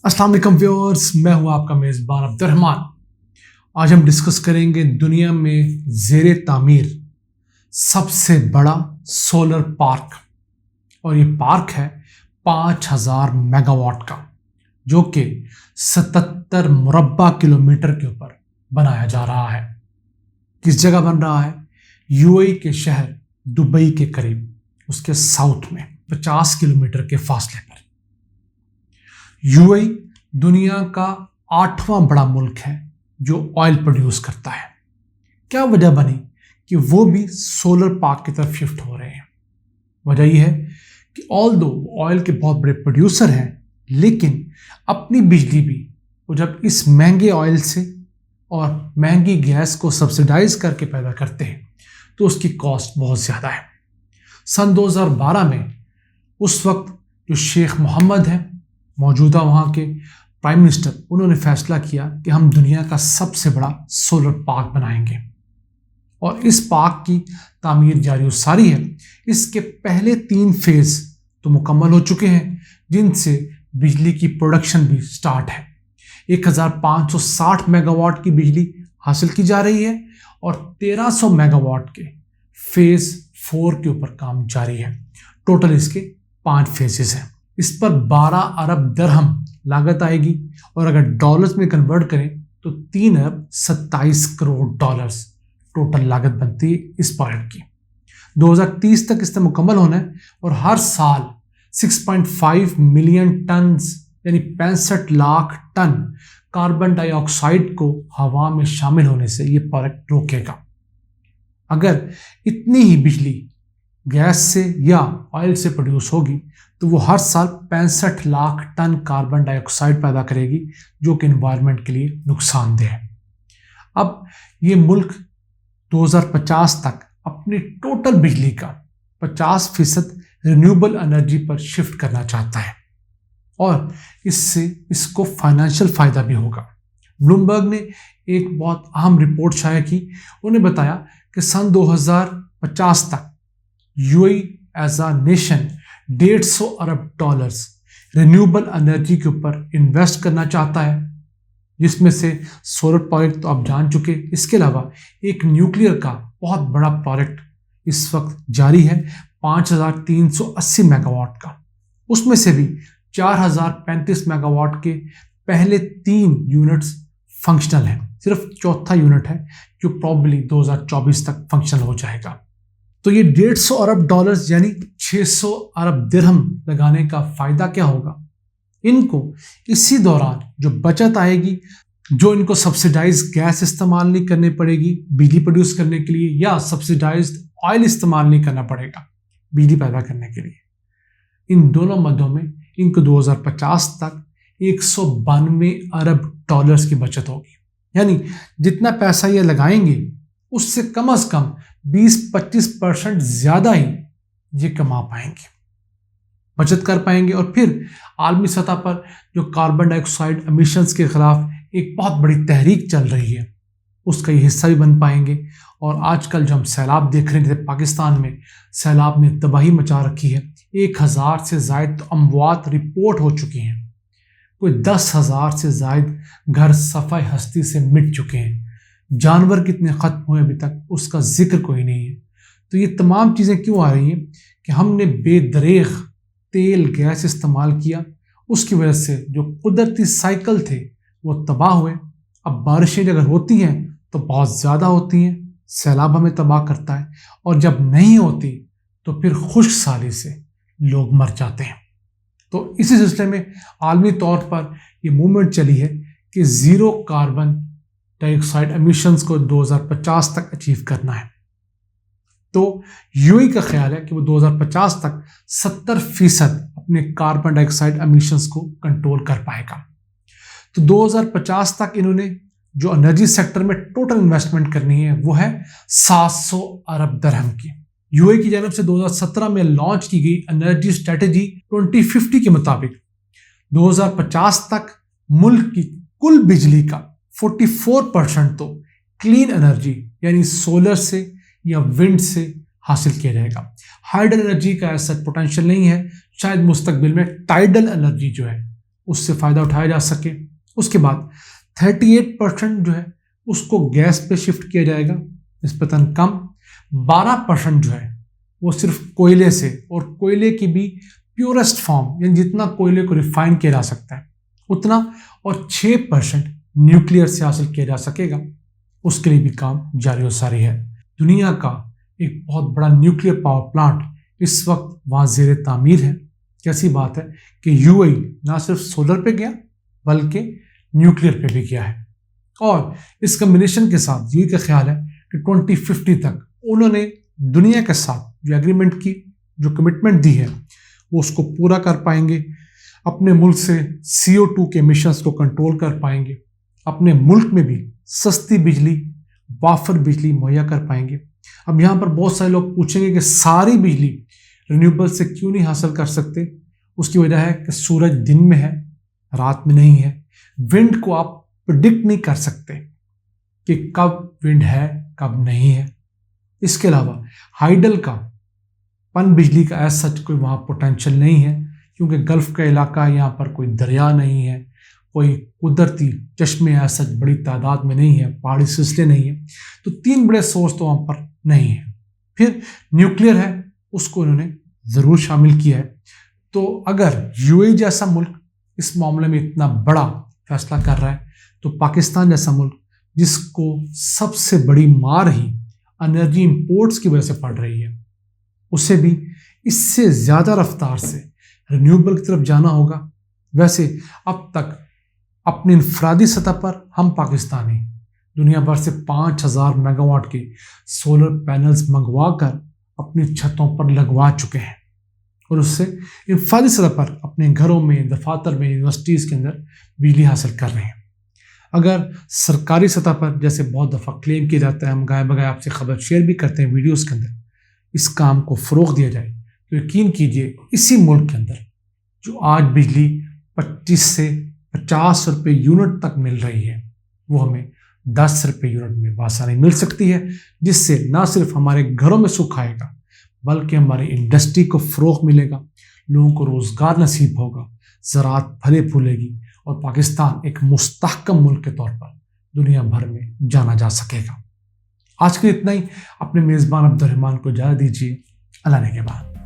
अस्सलाम वालेकुम व्यूअर्स, मैं हूं आपका मेज़बान अब्दुर्रहमान। आज हम डिस्कस करेंगे दुनिया में ज़ेरे तामीर सबसे बड़ा सोलर पार्क, और ये पार्क है 5000 मेगावाट का, जो कि 77 मुरब्बा किलोमीटर के ऊपर बनाया जा रहा है। किस जगह बन रहा है? यूएई के शहर दुबई के करीब, उसके साउथ में 50 किलोमीटर के फासले पर। यूएई दुनिया का 8वां बड़ा मुल्क है जो ऑयल प्रोड्यूस करता है। क्या वजह बनी कि वो भी सोलर पार्क की तरफ शिफ्ट हो रहे हैं? वजह यह है कि ऑल दो ऑयल के बहुत बड़े प्रोड्यूसर हैं, लेकिन अपनी बिजली भी वो जब इस महंगे ऑयल से और महंगी गैस को सब्सिडाइज करके पैदा करते हैं तो उसकी कॉस्ट बहुत ज़्यादा है। सन 2012 में उस वक्त जो शेख मोहम्मद हैं, मौजूदा वहाँ के प्राइम मिनिस्टर, उन्होंने फैसला किया कि हम दुनिया का सबसे बड़ा सोलर पार्क बनाएंगे, और इस पार्क की तामीर जारी सारी है। इसके पहले 3 फेज़ तो मुकम्मल हो चुके हैं, जिनसे बिजली की प्रोडक्शन भी स्टार्ट है। 1560 मेगावाट की बिजली हासिल की जा रही है और 1300 मेगावाट के फेज़ 4 के ऊपर काम जारी है। टोटल इसके 5 फेजेस हैं। इस पर 12 अरब दरहम लागत आएगी, और अगर डॉलर्स में कन्वर्ट करें तो 3 अरब 27 करोड़ डॉलर्स टोटल लागत बनती है इस प्रोजेक्ट की। 2030 तक इससे मुकम्मल होना है, और हर साल 6.5 मिलियन टन यानी 65 लाख टन कार्बन डाइऑक्साइड को हवा में शामिल होने से ये प्रोजेक्ट रोकेगा। अगर इतनी ही बिजली गैस से या ऑयल से प्रोड्यूस होगी तो वो हर साल 65 लाख टन कार्बन डाइऑक्साइड पैदा करेगी, जो कि एनवायरनमेंट के लिए नुकसानदेह है। अब ये मुल्क 2050 तक अपनी टोटल बिजली का 50% रिन्यूएबल एनर्जी पर शिफ्ट करना चाहता है, और इससे इसको फाइनेंशियल फ़ायदा भी होगा। ब्लूमबर्ग ने एक बहुत अहम रिपोर्ट शाया की। उन्हें बताया कि सन 2050 तक यूएई एज अ नेशन 150 अरब डॉलर्स रिन्यूएबल एनर्जी के ऊपर इन्वेस्ट करना चाहता है, जिसमें से सोलर प्रोजेक्ट तो आप जान चुके। इसके अलावा एक न्यूक्लियर का बहुत बड़ा प्रोजेक्ट इस वक्त जारी है 5380 मेगावाट का। उसमें से भी 4035 मेगावाट के पहले 3 यूनिट्स फंक्शनल हैं। सिर्फ चौथा यूनिट है जो प्रॉब्ली 2024 तक फंक्शनल हो जाएगा। तो ये 150 अरब डॉलर्स यानी 600 अरब दिरहम लगाने का फ़ायदा क्या होगा? इनको इसी दौरान जो बचत आएगी, जो इनको सब्सिडाइज गैस इस्तेमाल नहीं करनी पड़ेगी बिजली प्रोड्यूस करने के लिए, या सब्सिडाइज्ड ऑयल इस्तेमाल नहीं करना पड़ेगा बिजली पैदा करने के लिए, इन दोनों मदों में इनको 2050 तक 192 अरब डॉलर्स की बचत होगी। यानी जितना पैसा ये लगाएंगे उससे कम से कम 20-25% ज़्यादा ही ये कमा पाएंगे, बचत कर पाएंगे, और फिर आलमी सतह पर जो कार्बन डाइऑक्साइड एमिशंस के खिलाफ एक बहुत बड़ी तहरीक चल रही है, उसका ये हिस्सा भी बन पाएंगे। और आजकल जो हम सैलाब देख रहे हैं, पाकिस्तान में सैलाब ने तबाही मचा रखी है। 1000 से ज़ायद अमवात रिपोर्ट हो चुकी हैं, कोई 10,000 से ज़ायद घर सफ़ाई हस्ती से मिट चुके हैं। जानवर कितने ख़त्म हुए अभी तक उसका जिक्र कोई नहीं है। तो ये तमाम चीज़ें क्यों आ रही हैं कि हमने बेदरेग तेल गैस इस्तेमाल किया, उसकी वजह से जो कुदरती साइकिल थे वो तबाह हुए। अब बारिशें अगर होती हैं तो बहुत ज़्यादा होती हैं, सैलाब हमें तबाह करता है, और जब नहीं होती तो फिर खुश्क साली से लोग मर जाते हैं। तो इसी सिलसिले में आलमी तौर पर ये मूवमेंट चली है कि ज़ीरो कार्बन डाइऑक्साइड एमिशंस को 2050 तक अचीव करना है। तो यूएई का ख्याल है कि वो 2050 तक 70% अपने कार्बन डाइऑक्साइड एमिशंस को कंट्रोल कर पाएगा। तो 2050 तक इन्होंने जो एनर्जी सेक्टर में टोटल इन्वेस्टमेंट करनी है वो है 700 अरब दरहम की। यूएई की जानब से 2017 में लॉन्च की गई एनर्जी स्ट्रेटेजी 2050 के मुताबिक 2050 तक मुल्क की कुल बिजली का 44% तो क्लीन एनर्जी यानी सोलर से या विंड से हासिल किया जाएगा। हाइडल एनर्जी का ऐसा पोटेंशियल नहीं है, शायद मुस्तकबिल में टाइडल एनर्जी जो है اس سے فائدہ اٹھایا جا سکے. اس کے بعد 38% جو ہے اس کو گیس پہ شفٹ کیا جائے گا نسبتاً کم. 12% جو ہے وہ صرف کوئلے سے, اور کوئلے کی بھی پیورسٹ فارم یعنی جتنا کوئلے کو ریفائن کیا جا سکتا ہے اتنا, اور 6% نیوکلیئر سے حاصل کیا جا سکے گا. اس کے لیے بھی کام جاری و ساری ہے. دنیا کا ایک بہت بڑا نیوکلیئر پاور پلانٹ اس وقت وہاں زیر تعمیر ہے. کیسی بات ہے کہ یو اے نہ صرف سولر پہ گیا بلکہ نیوکلیئر پہ بھی گیا ہے, اور اس کمبینیشن کے ساتھ یو اے کا خیال ہے کہ 2050 تک انہوں نے دنیا کے ساتھ جو ایگریمنٹ کی, جو کمٹمنٹ دی ہے, وہ اس کو پورا کر پائیں گے. اپنے ملک سے CO2 کے ایمیشنز کو کنٹرول کر پائیں گے. اپنے ملک میں بھی سستی بجلی, وافر بجلی مہیا کر پائیں گے. اب یہاں پر بہت سارے لوگ پوچھیں گے کہ ساری بجلی رینیوبل سے کیوں نہیں حاصل کر سکتے؟ اس کی وجہ ہے کہ سورج دن میں ہے, رات میں نہیں ہے. ونڈ کو آپ پریڈکٹ نہیں کر سکتے کہ کب ونڈ ہے کب نہیں ہے. اس کے علاوہ ہائیڈل کا پن بجلی کا ایسا سچ کوئی وہاں پوٹینشیل نہیں ہے, کیونکہ گلف کا علاقہ ہے, یہاں پر کوئی دریا نہیں ہے, کوئی قدرتی چشمے ایسا بڑی تعداد میں نہیں ہے, پہاڑی سلسلے نہیں ہیں. تو 3 بڑے سورس تو وہاں پر نہیں ہیں. پھر نیوکلیئر ہے, اس کو انہوں نے ضرور شامل کیا ہے. تو اگر یو اے جیسا ملک اس معاملے میں اتنا بڑا فیصلہ کر رہا ہے, تو پاکستان جیسا ملک جس کو سب سے بڑی مار ہی انرجی امپورٹس کی وجہ سے پڑ رہی ہے, اسے بھی اس سے زیادہ رفتار سے رینیوبل کی طرف جانا ہوگا. ویسے اب تک اپنی انفرادی سطح پر ہم پاکستانی دنیا بھر سے 5000 میگا واٹ کے سولر پینلز منگوا کر اپنی چھتوں پر لگوا چکے ہیں, اور اس سے انفرادی سطح پر اپنے گھروں میں, دفاتر میں, یونیورسٹیز کے اندر بجلی حاصل کر رہے ہیں. اگر سرکاری سطح پر جیسے بہت دفعہ کلیم کیا جاتا ہے, ہم گائے بگائے آپ سے خبر شیئر بھی کرتے ہیں ویڈیوز کے اندر, اس کام کو فروغ دیا جائے تو یقین کیجئے اسی ملک کے اندر جو آج بجلی 25 سے 50 روپے یونٹ تک مل رہی ہے, وہ ہمیں 10 روپے یونٹ میں بآسانی مل سکتی ہے, جس سے نہ صرف ہمارے گھروں میں سکھ آئے گا بلکہ ہماری انڈسٹری کو فروغ ملے گا, لوگوں کو روزگار نصیب ہوگا, زراعت پھلے پھولے گی, اور پاکستان ایک مستحکم ملک کے طور پر دنیا بھر میں جانا جا سکے گا. آج کے اتنا ہی. اپنے میزبان عبد الرحمان کو اجازت دیجیے. اللہ نے کے بعد.